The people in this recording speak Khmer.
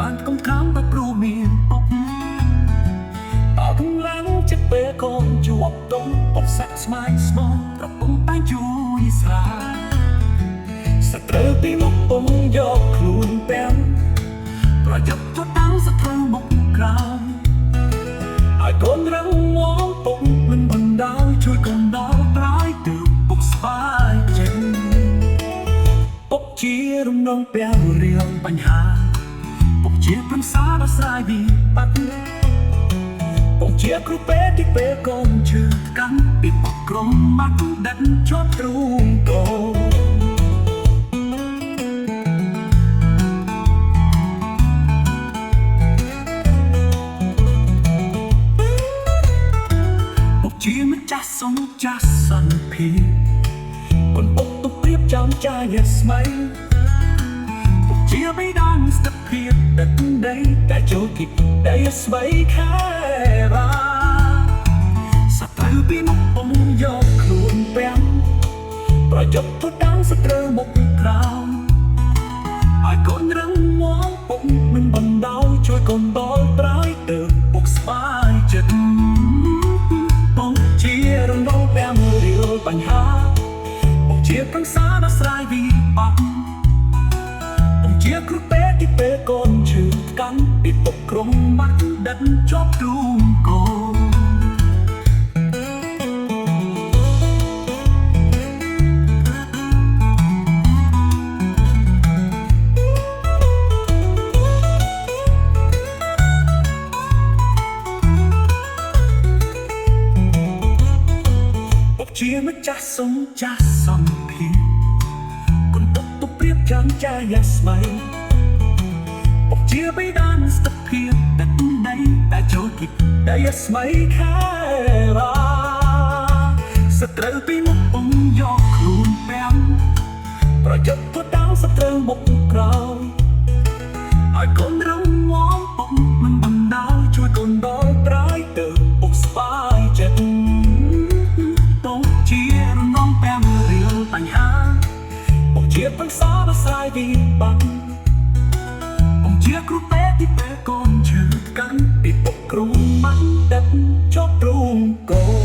បានកំខាំតែព្រោះមានពុកតើកម្លាំងចិត្តពេលកូនជួបតុងពុកសាក់ស្មាយស្មងប្រពន្ធតែជួយស្រាសត្រូវពីមុខពុំយកខ្លួនទាំងប្រយុទ្ធទៅតាំងសត្រូវមុខក្រោយហើយកូនរឹងមាំពុកមិនបណ្ដោយជួយកូនដល់ត្រាយទៅពុកស្បាយចិត្តពុកជារំដងពេលរៀងបញ្ហាពុកជាប្រឹក្សាដល់ស្រាយវិបត្តិពុកជាគ្រូពេទ្យទីពេលកូនជឿកាន់ពីពុកក្រុមម៉ាក់ដាច់ជាប់ទ្រូងកូនជាម្ចាស់សងចាស់សន្តិកូនពុកទុកព្រៀបចាំចាយស្មៃពុកជាបិតាស្ទភាពដឹកដីតែចូលគិតដីស្បៃខែរាសត្រូវពីមុខពុំយកខ្លួនពាំងប្រយុទ្ធទៅតាំងសត្រូវមុខក្រោយហើយកូនរឹងមាំពុកមិនបណ្ដោយជួយកូនដល់ត្រាយទៅពុកស្បាយចិត្តជារំដងពេលរៀលបញ្ហាពុកជាប្រឹក្សាដល់ស្រាយវិបត្តិពុកជាគ្រូពេទ្យទីពេលកូនជឿកាន់ពីពុកក្រុមម៉ាក់ដាច់ជាប់ទ្រូងកូនជាម្ចាស់សងចាស់សន្តិកូនពុកទុកព្រៀបចាំចាយស្មៃពុកជាបិតាស្ទភាពដឹកដីតែចូលគិតដីស្មៃខែរាសត្រូវពីមុខពុំយកខ្លួនពាំងប្រយុទ្ធទៅតាំងសត្រូវមុខក្រោយហើយកូនរងមាំពុកមិនបណ្ដោយជួយកូនដល់ត្រាយទៅពុកស្បាយចិត្តជារំដងពេលរៀលបញ្ហាពុកជាប្រឹក្សាដល់ស្រាយវិបត្តិពុកជាគ្រូពេទ្យទីពេលកូនជឿកាន់ពីពុកគ្រូម៉ាក់ដាច់ជាប់ទ្រូងកូន